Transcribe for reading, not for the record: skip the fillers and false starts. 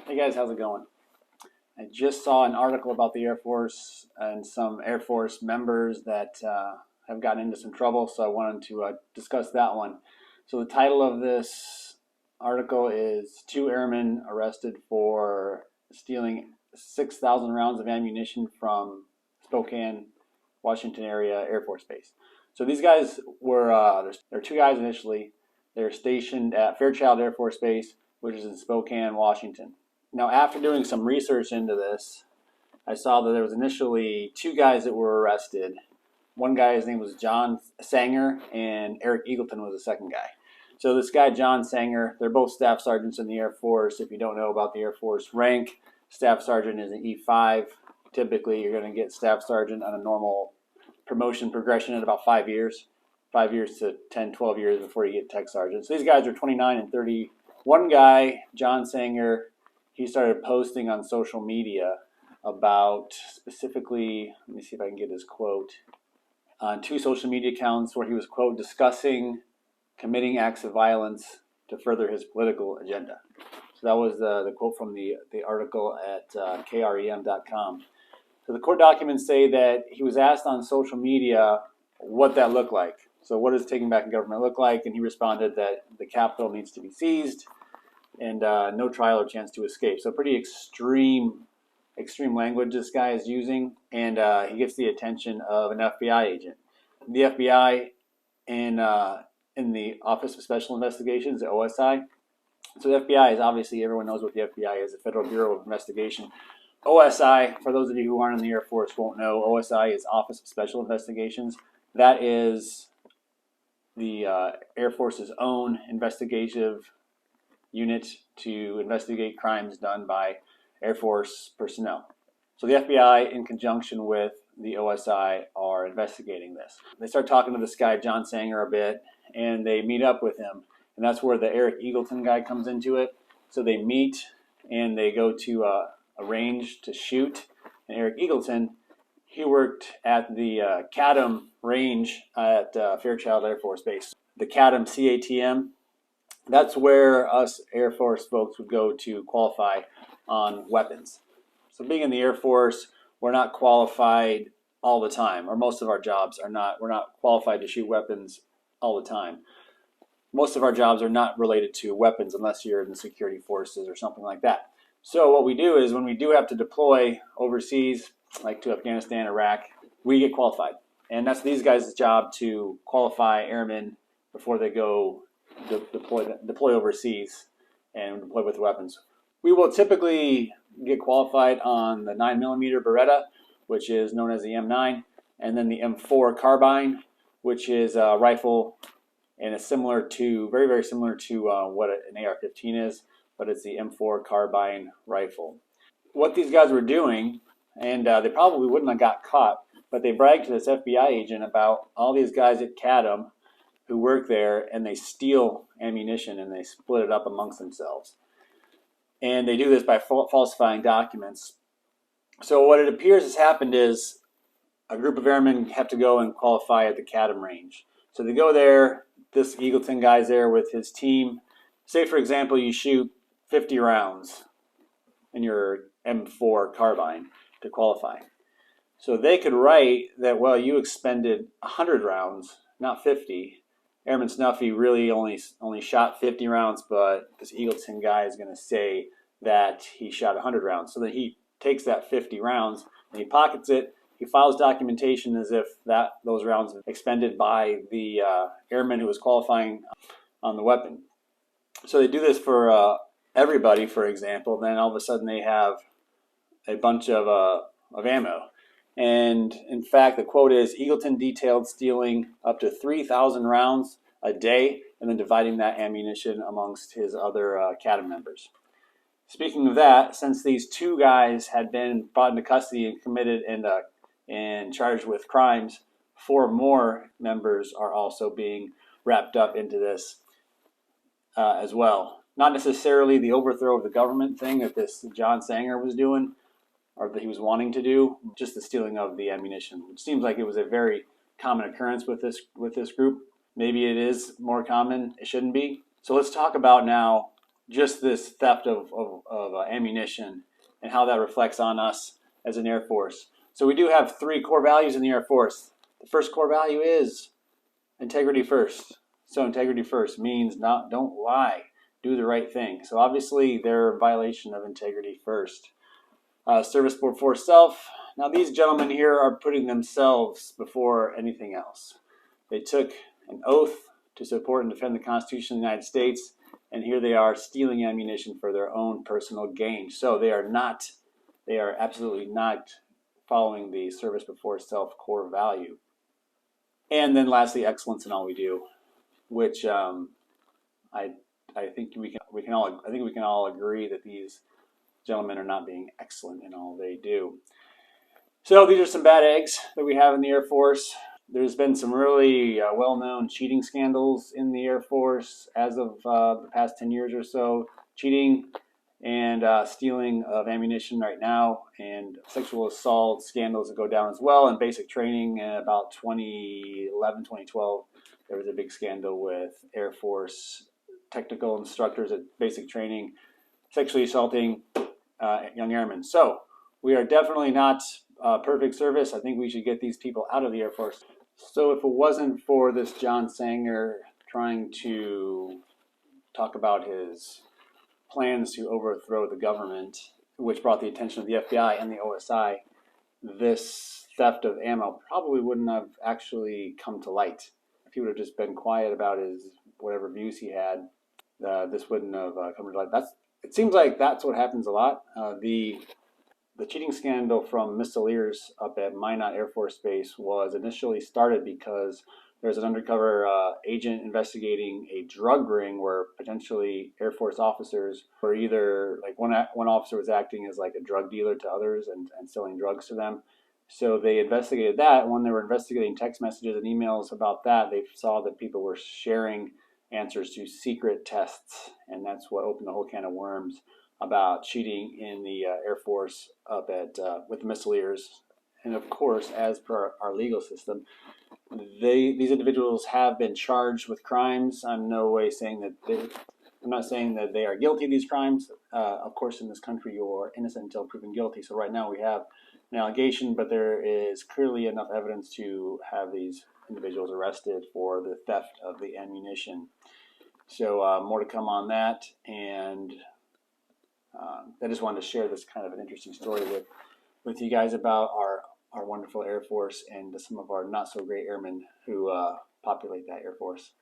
Hey guys, how's it going? I just saw an article about the Air Force and some Air Force members that have gotten into some trouble, so I wanted to discuss that one. So the title of this article is Two Airmen Arrested for Stealing 6,000 Rounds of Ammunition from Spokane, Washington area Air Force Base. So these guys were, there are two guys initially. They're stationed at Fairchild Air Force Base, which is in Spokane, Washington. Now, after doing some research into this, I saw that there was initially two guys that were arrested. One guy, his name was John Sanger, and Eric Eagleton was the second guy. So this guy, John Sanger, they're both staff sergeants in the Air Force. If you don't know about the Air Force rank, staff sergeant is an E5. Typically, you're going to get staff sergeant on a normal promotion progression at about 5 years. 5 years to 10, 12 years before you get tech sergeant. So these guys are 29 and 30. One guy, John Sanger, he started posting on social media about specifically, let me see if I can get his quote, on two social media accounts where he was, quote, discussing committing acts of violence to further his political agenda. So that was the quote from the article at krem.com. So the court documents say that he was asked on social media what that looked like. So what does taking back a government look like? And he responded that the Capitol needs to be seized and no trial or chance to escape. So pretty extreme language this guy is using, and he gets the attention of an FBI agent. The FBI in the Office of Special Investigations, the OSI. So the FBI is obviously, everyone knows what the FBI is, the Federal Bureau of Investigation. OSI, for those of you who aren't in the Air Force won't know, OSI is Office of Special Investigations. That is the Air Force's own investigative unit to investigate crimes done by Air Force personnel. So the FBI, in conjunction with the OSI, are investigating this. They start talking to this guy, John Sanger, a bit, and they meet up with him. And that's where the Eric Eagleton guy comes into it. So they meet and they go to a range to shoot. And Eric Eagleton, he worked at the CATM range at Fairchild Air Force Base. The CATM, C-A-T-M, that's where us Air Force folks would go to qualify on weapons. So being in the Air Force, we're not qualified all the time, or most of our jobs are not. We're not qualified to shoot weapons all the time. Most of our jobs are not related to weapons unless you're in the security forces or something like that. So what we do is when we do have to deploy overseas, like to Afghanistan, Iraq, we get qualified. And that's these guys' job to qualify airmen before they go deploy overseas and deploy with weapons. We will typically get qualified on the 9mm Beretta, which is known as the M9, and then the M4 carbine, which is a rifle, and it's similar to, very, very similar to what an AR-15 is, but it's the M4 carbine rifle. What these guys were doing, and they probably wouldn't have got caught, but they bragged to this FBI agent about all these guys at CATM who work there, and they steal ammunition and they split it up amongst themselves. And they do this by falsifying documents. So what it appears has happened is a group of airmen have to go and qualify at the CATM range. So they go there, this Eagleton guy's there with his team. Say, for example, you shoot 50 rounds in your M4 carbine to qualify. So they could write that, well, you expended 100 rounds, not 50. Airman Snuffy really only shot 50 rounds, but this Eagleton guy is going to say that he shot 100 rounds. So then he takes that 50 rounds and he pockets it. He files documentation as if those rounds were expended by the airman who was qualifying on the weapon. So they do this for everybody, for example. Then all of a sudden they have a bunch of ammo. And in fact, the quote is, Eagleton detailed stealing up to 3,000 rounds a day and then dividing that ammunition amongst his other CATM members. Speaking of that, since these two guys had been brought into custody and committed and charged with crimes, 4 more members are also being wrapped up into this as well. Not necessarily the overthrow of the government thing that this John Sanger was doing, or that he was wanting to do, just the stealing of the ammunition, which seems like it was a very common occurrence with this group. Maybe it is more common, it shouldn't be. So let's talk about now just this theft of ammunition and how that reflects on us as an Air Force. So we do have 3 core values in the Air Force. The first core value is integrity first. So integrity first means don't lie, do the right thing. So obviously they're a violation of integrity first. Service before self. Now these gentlemen here are putting themselves before anything else. They took an oath to support and defend the Constitution of the United States, and here they are stealing ammunition for their own personal gain. So they are absolutely not following the service before self core value. And then lastly, excellence in all we do, which I think we can all agree that these gentlemen are not being excellent in all they do. So these are some bad eggs that we have in the Air Force. There's been some really well-known cheating scandals in the Air Force as of the past 10 years or so. Cheating and stealing of ammunition right now, and sexual assault scandals that go down as well. In basic training in about 2011, 2012, there was a big scandal with Air Force technical instructors at basic training sexually assaulting young airmen. So we are definitely not perfect service. I think we should get these people out of the Air Force. So if it wasn't for this John Sanger trying to talk about his plans to overthrow the government, which brought the attention of the FBI and the OSI, this theft of ammo probably wouldn't have actually come to light. If he would have just been quiet about his whatever views he had, this wouldn't have come to light. It seems like that's what happens a lot. The cheating scandal from Missileers up at Minot Air Force Base was initially started because there's an undercover agent investigating a drug ring where potentially Air Force officers were either, like one officer was acting as like a drug dealer to others and selling drugs to them. So they investigated that, and when they were investigating text messages and emails about that, they saw that people were sharing answers to secret tests, and that's what opened the whole can of worms about cheating in the Air Force up at with the Missileers. And of course, as per our legal system, these individuals have been charged with crimes. I'm not saying that they are guilty of these crimes. Of course, in this country, you're innocent until proven guilty. So right now we have an allegation, but there is clearly enough evidence to have these individuals arrested for the theft of the ammunition. So more to come on that, and I just wanted to share this kind of an interesting story with you guys about our wonderful Air Force and some of our not so great airmen who populate that Air Force.